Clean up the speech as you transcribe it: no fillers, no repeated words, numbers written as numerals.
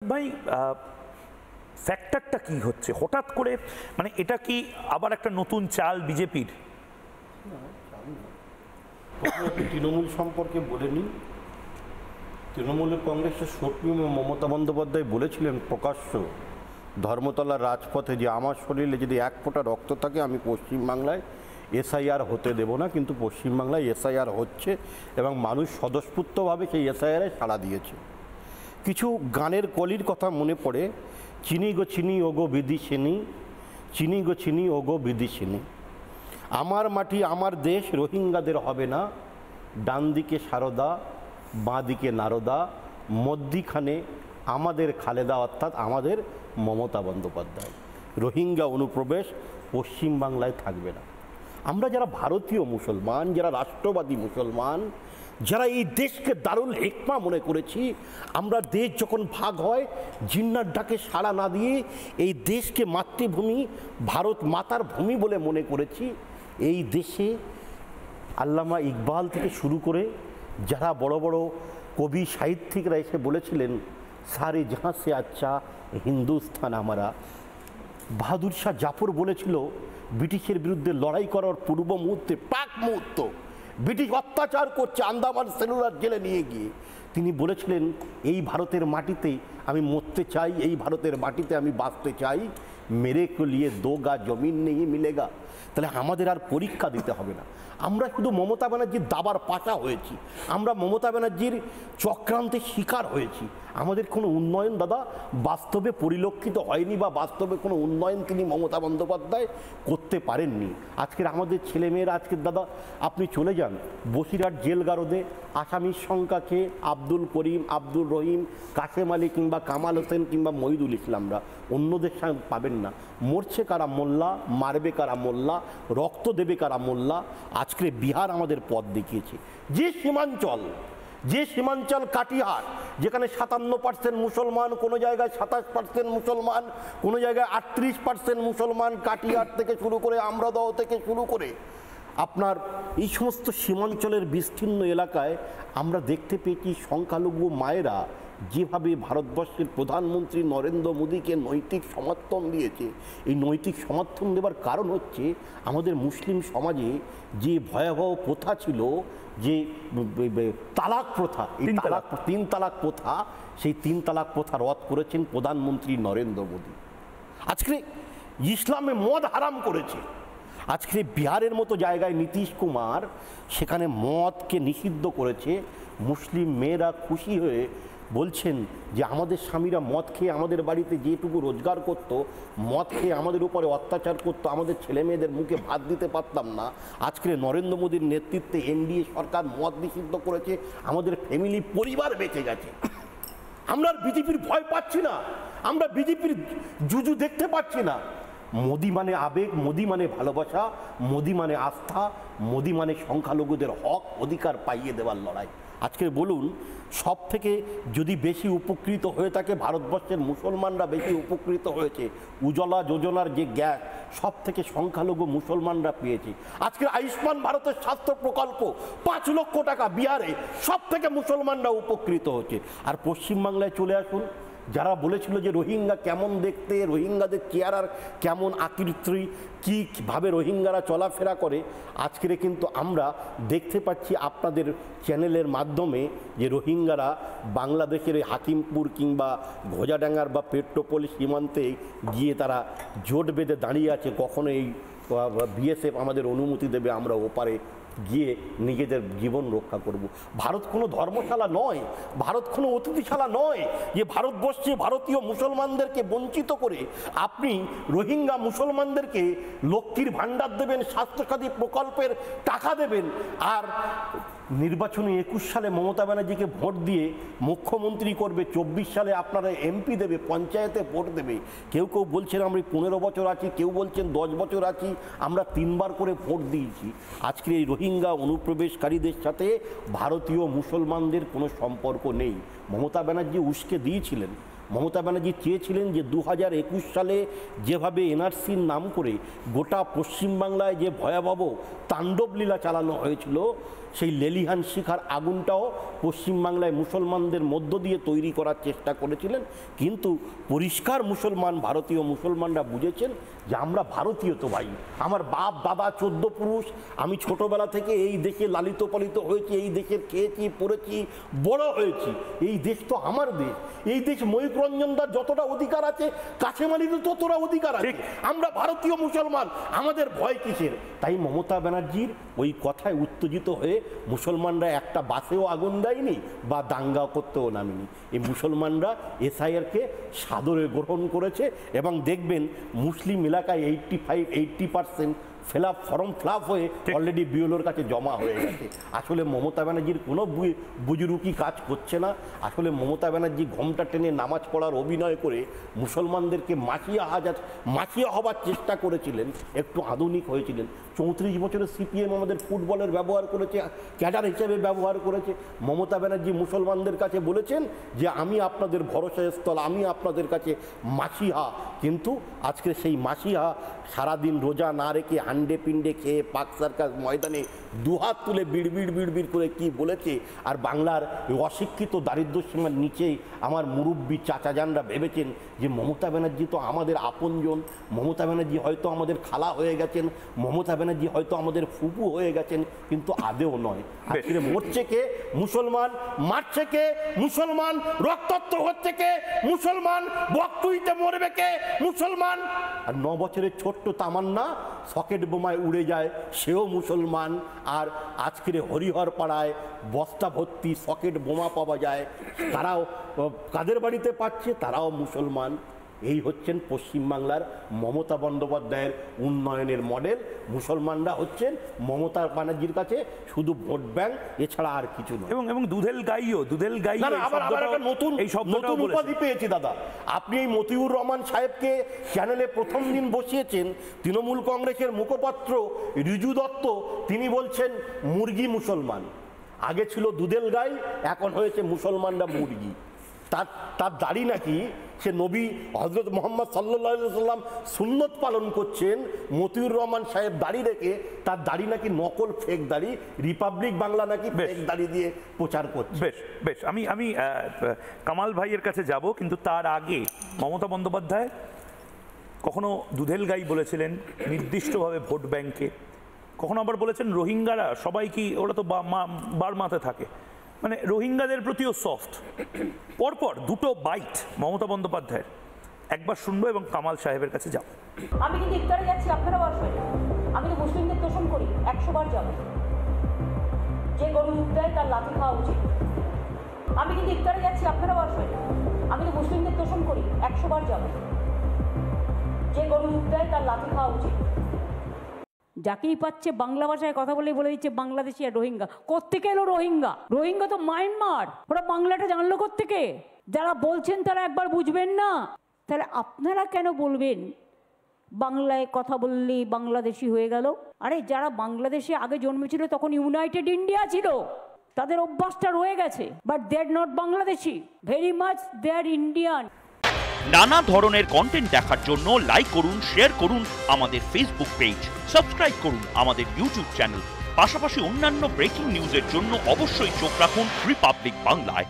ভাই ফ্যাক্টরটা কি হচ্ছে হঠাৎ করে, মানে এটা কি আবার একটা নতুন চাল বিজেপির? তৃণমূল সম্পর্কে বলে নিন। তৃণমূলের কংগ্রেসের সুপ্রিমো মমতা বন্দ্যোপাধ্যায় বলেছিলেন প্রকাশ্য ধর্মতলার রাজপথে যে আমার শরীরে যদি এক ফোঁটা রক্ত থাকে আমি পশ্চিমবাংলায় এসআইআর হতে দেব না, কিন্তু পশ্চিমবাংলায় এসআইআর হচ্ছে এবং মানুষ স্বতঃস্ফূর্তভাবে সেই এসআইআরে সাড়া দিয়েছে। কিছু গানের কলির কথা মনে পড়ে, চিনি গো চিনি ওগো বিদিশিনী, চিনি গো চিনি ওগো বিদিশিনী, আমার মাটি আমার দেশ রোহিঙ্গাদের হবে না, ডান দিকে সারদা বাঁ দিকে নারদা, মধ্যিখানে আমাদের খালেদা অর্থাৎ আমাদের মমতা বন্দ্যোপাধ্যায়। রোহিঙ্গা অনুপ্রবেশ পশ্চিমবাংলায় থাকবে না। আমরা যারা ভারতীয় মুসলমান, যারা রাষ্ট্রবাদী মুসলমান, যারা এই দেশকে দারুল হিকমা মনে করেছি, আমরা দেশ যখন ভাগ হয় জিন্নার ডাকে সাড়া না দিয়ে এই দেশকে মাতৃভূমি ভারত মাতার ভূমি বলে মনে করেছি। এই দেশে আল্লামা ইকবাল থেকে শুরু করে যারা বড় বড় কবি সাহিত্যিকরা এসে বলেছিলেন সারে জাহাঁ সে আচ্ছা হিন্দুস্তান আমারা। বাহাদুর শাহ জাফর বলেছিল ব্রিটিশের বিরুদ্ধে লড়াই করার পূর্ব মুহূর্তে, প্রাক মুহূর্ত ব্রিটিশ অত্যাচার করছে আন্দামান সেলুলার জেলে নিয়ে গিয়ে, তিনি বলেছিলেন এই ভারতের মাটিতে আমি মরতে চাই, এই ভারতের মাটিতে আমি বাঁচতে চাই, মেরে কো লিয়ে দো গা জমিন নেই মিলেগা। তাহলে আমাদের আর পরীক্ষা দিতে হবে না। আমরা শুধু মমতা ব্যানার্জির দাবার পাশা হয়েছি, আমরা মমতা ব্যানার্জির চক্রান্তের শিকার হয়েছি। আমাদের কোনো উন্নয়ন দাদা বাস্তবে পরিলক্ষিত হয়নি, বা বাস্তবে কোনো উন্নয়ন তিনি মমতা বন্দ্যোপাধ্যায় করতে পারেননি। আজকের আমাদের ছেলেমেয়েরা, আজকের দাদা আপনি চলে যান বসিরহাট জেলগারদে আসামির সংখ্যা খেয়ে আব্দুল করিম, আব্দুল রহিম, কাসেম আলী কিংবা কামাল হোসেন কিংবা মহিদুল ইসলামরা, অন্যদের সঙ্গে পাবেন না। মরছে কারা মোল্লা, মারবে কারা মোল্লা, রক্ত দেবে কারা মোল্লা। আজকে বিহার আমাদের পথ দেখিয়েছে। যে সীমাঞ্চল কাটিহার, যেখানে 57% মুসলমান, কোনো জায়গায় 27% মুসলমান, কোনো জায়গায় 38% মুসলমান, কাটিহার থেকে শুরু করে আমরাদহ থেকে শুরু করে আপনার এই সমস্ত সীমাঞ্চলের বিস্তীর্ণ এলাকায় আমরা দেখতে পেয়েছি সংখ্যালঘু মায়েরা যেভাবে ভারতবর্ষের প্রধানমন্ত্রী নরেন্দ্র মোদীকে নৈতিক সমর্থন দিয়েছে। এই নৈতিক সমর্থন দেওয়ার কারণ হচ্ছে আমাদের মুসলিম সমাজে যে ভয়াবহ প্রথা ছিল, যে তালাক প্রথা, এই তিন তালাক প্রথা, সেই তিন তালাক প্রথা রদ করেছেন প্রধানমন্ত্রী নরেন্দ্র মোদী। আজকে ইসলামে মদ হারাম করেছে। আজকে বিহারের মতো জায়গায় নীতিশ কুমার সেখানে মদকে নিষিদ্ধ করেছে। মুসলিম মেয়েরা খুশি হয়ে বলছেন যে আমাদের স্বামীরা মদ খেয়ে আমাদের বাড়িতে যেটুকু রোজগার করত, মদ খেয়ে আমাদের উপরে অত্যাচার করতো, আমাদের ছেলে মেয়েদের মুখে ভাত দিতে পারতাম না। আজকে নরেন্দ্র মোদীর নেতৃত্বে এনডিএ সরকার মদ নিষিদ্ধ করেছে, আমাদের ফ্যামিলি পরিবার বেঁচে গেছে। আমরা আর বিজেপির ভয় পাচ্ছি না, আমরা বিজেপির জুজু দেখতে পাচ্ছি না। মোদি মানে আবেগ, মোদি মানে ভালোবাসা, মোদি মানে আস্থা, মোদি মানে সংখ্যালঘুদের হক অধিকার পাইয়ে দেওয়ার লড়াই। আজকে বলুন, সব থেকে যদি বেশি উপকৃত হয়ে থাকে ভারতবর্ষের মুসলমানরা বেশি উপকৃত হয়েছে। উজ্জ্বলা যোজনার যে গ্যাস সব থেকে সংখ্যালঘু মুসলমানরা পেয়েছে। আজকে আয়ুষ্মান ভারতের স্বাস্থ্য প্রকল্প 5 লক্ষ টাকা বিহারে সব থেকে মুসলমানরা উপকৃত হচ্ছে। আর পশ্চিমবাংলায় চলে আসুন, যারা বলেছিল যে রোহিঙ্গা কেমন দেখতে, রোহিঙ্গাদের চেহারার কেমন আকৃতি, কীভাবে রোহিঙ্গারা চলাফেরা করে, আজকের কিন্তু আমরা দেখতে পাচ্ছি আপনাদের চ্যানেলের মাধ্যমে যে রোহিঙ্গারা বাংলাদেশের হাকিমপুর কিংবা ঘোজাডাঙ্গার বা পেট্রোপোল সীমান্তে গিয়ে তারা জোট বেঁধে দাঁড়িয়ে আছে, কখনো এই বিএসএফ আমাদের অনুমতি দেবে আমরা ওপারে গিয়ে নিজেদের জীবন রক্ষা করব। ভারত কোনো ধর্মশালা নয়, ভারত কোনো অতিথিশালা নয় যে ভারতবর্ষে ভারতীয় মুসলমানদেরকে বঞ্চিত করে আপনি রোহিঙ্গা মুসলমানদেরকে লক্ষ্মীর ভাণ্ডার দেবেন, স্বাস্থ্যসাথী প্রকল্পের টাকা দেবেন, আর নির্বাচনে 21 সালে মমতা ব্যানার্জিকে ভোট দিয়ে মুখ্যমন্ত্রী করবে, 24 সালে আপনারা এমপি দেবে, পঞ্চায়েতে ভোট দেবে। কেউ কেউ বলছেন আমরা 15 বছর আছি, কেউ বলছেন 10 বছর আছি, আমরা 3 বার করে ভোট দিয়েছি। আজকে এই রোহিঙ্গা অনুপ্রবেশকারীদের সাথে ভারতীয় মুসলমানদের কোনো সম্পর্ক নেই। মমতা ব্যানার্জি উস্কে দিয়েছিলেন মমতা ব্যানার্জি চেয়েছিলেন যে 2021 সালে যেভাবে এনআরসির নাম করে গোটা পশ্চিমবাংলায় যে ভয়াবহ তাণ্ডব লীলা চালানো হয়েছিল, সেই লেলিহান শিখার আগুনটাও পশ্চিমবাংলায় মুসলমানদের মধ্য দিয়ে তৈরি করার চেষ্টা করেছিলেন। কিন্তু পরিষ্কার মুসলমান, ভারতীয় মুসলমানরা বুঝেছেন যে আমরা ভারতীয় তো ভাই, আমার বাপ দাদা 14 পুরুষ, আমি ছোটবেলা থেকে এই দেশে লালিত পালিত হয়েছি, এই দেশের খেয়েছি পড়েছি বড় হয়েছি, এই দেশ তো আমার দেশ। এই দেশ ময়ূক রঞ্জনদার যতটা অধিকার আছে কাশেম আলীরও ততটা অধিকার আছে। আমরা ভারতীয় মুসলমান, আমাদের ভয় কিসের? তাই মমতা ব্যানার্জির ওই কথায় উত্তেজিত হয়ে মুসলমানরা একটা বাসেও আগুন দেয়নি বা দাঙ্গা করতেও নামেনি। এই মুসলমানরা এসআইআরকে সাদরে গ্রহণ করেছে এবং দেখবেন মুসলিম এলাকায় 80% ফর্ম ফ্লাপ হয়ে অলরেডি বিএলওর কাছে জমা হয়ে গেছে। আসলে মমতা ব্যানার্জির কোনো বুজুরুকি কাজ করছে না। আসলে মমতা ব্যানার্জি ঘোমটা টেনে নামাজ পড়ার অভিনয় করে মুসলমানদেরকে মাসিয়া হবার চেষ্টা করেছিলেন, একটু আধুনিক হয়েছিলেন। 34 বছরের সিপিএম আমাদের ফুটবলের ব্যবহার করেছে, ক্যাডার হিসেবে ব্যবহার করেছে। মমতা ব্যানার্জি মুসলমানদের কাছে বলেছেন যে আমি আপনাদের ভরসার স্থল, আমি আপনাদের কাছে মাসিহা। কিন্তু আজকে সেই মাসিহা সারাদিন রোজা না রেখে হান্ডে পিন্ডে খেয়ে পাক সার্কাস ময়দানে দুহাত তুলে বিড়বিড় করে কি বলেছে। আর বাংলার অশিক্ষিত দারিদ্র সীমার নিচেই আমার মুরব্বী চাচাজানরা ভেবেছেন যে মমতা ব্যানার্জি তো আমাদের আপনজন, মমতা ব্যানার্জি হয়তো আমাদের খালা হয়ে গেছেন, মমতা ব্যানার্জি হয়তো আমাদের ফুপু হয়ে গেছেন, কিন্তু আদেও নয়। আজকে মরছে কে? মুসলমান। মারছে কে? মুসলমান। রক্তাক্ত হচ্ছে কে? মুসলমান। বকটুইতে মরবে কে? মুসলমান। আর 9 বছরের ছোট্ট তামান্না সকেট বোমায় উড়ে যায়, সেও মুসলমান। আর আজকের হরিহর পাড়ায় বস্তা ভর্তি সকেট বোমা পাওয়া যায়, তারাও কাদের বাড়িতে পাচ্ছে? তারাও মুসলমান। এই হচ্ছেন পশ্চিমবাংলার মমতা বন্দ্যোপাধ্যায়ের উন্নয়নের মডেল। মুসলমানরা হচ্ছেন মমতা ব্যানার্জির কাছে শুধু ভোট ব্যাংক, এছাড়া আর কিছু নয়। এবং দুধেল গাইও আবার একটা নতুন উপাধি পেয়েছি দাদা। আপনি এই মতিউর রহমান সাহেবকে চ্যানেলে প্রথম দিন বসিয়েছেন, তৃণমূল কংগ্রেসের মুখপাত্র রিজু দত্ত তিনি বলছেন মুরগি মুসলমান। আগে ছিল দুধেল গাই, এখন হয়েছে মুসলমানরা মুরগি। তার দাড়ি নাকি সে নবী হজরত মোহাম্মদ সাল্লাল্লাহু আলাইহি ওয়াসাল্লাম সুন্নত পালন করছেন, মতিউর রহমান সাহেব দাড়ি রেখে তার দাড়ি নাকি নকল ফেক দাড়ি, রিপাবলিক বাংলা নাকি ফেক দাড়ি দিয়ে প্রচার করছে। বেশ আমি কামাল ভাইয়ের কাছে যাব, কিন্তু তার আগে মমতা বন্দ্যোপাধ্যায় কখনো দুধেল গাই বলেছিলেন নির্দিষ্টভাবে ভোট ব্যাংকে, কখনো আবার বলেছেন রোহিঙ্গারা সবাই কি ওরা তো বার্মাতে থাকে, মানে রোহিঙ্গাদের প্রতিও সফট। পরপর দুটো বাইট মমতা বন্দ্যোপাধ্যায়ের, একবার শুনবো এবং কামাল সাহেবের কাছে যাব। আমি কিন্তু ইফতারে যাচ্ছি, আপনারাও আসবেন। আমি তো মুসলিমদের তোষণ করি, 100 বার যাব। যে গরু দুধ দেয় তার লাথি খাওয়া উচিত। আমি কিন্তু ইফতারে যাচ্ছি, আপনারাও আসবেন। আমি তো মুসলিমদের তোষণ করি, 100 বার যাব। যে গরু দুধ দেয় তার লাথি খাওয়া উচিত। যাকেই পাচ্ছে বাংলা ভাষায় কথা বলে দিচ্ছে বাংলাদেশি আর রোহিঙ্গা। কোত্থেকে এলো রোহিঙ্গা? রোহিঙ্গা তো মায়ানমার। ওরা বাংলাটা জানলো কোত্থেকে? যারা বলছেন তারা একবার বুঝবেন না? তাহলে আপনারা কেন বলবেন বাংলায় কথা বললেই বাংলাদেশি হয়ে গেল? আরে যারা বাংলাদেশে আগে জন্মেছিল তখন ইউনাইটেড ইন্ডিয়া ছিল, তাদের অভ্যাসটা রয়ে গেছে। But they are not Bangladeshi, very much they are Indian. নানা ধরনের কন্টেন্ট দেখার জন্য লাইক করুন, শেয়ার করুন আমাদের ফেসবুক পেজ, সাবস্ক্রাইব করুন আমাদের ইউটিউব চ্যানেল। পাশাপাশি অন্যান্য ব্রেকিং নিউজের জন্য অবশ্যই চোখ রাখুন রিপাবলিক বাংলায়।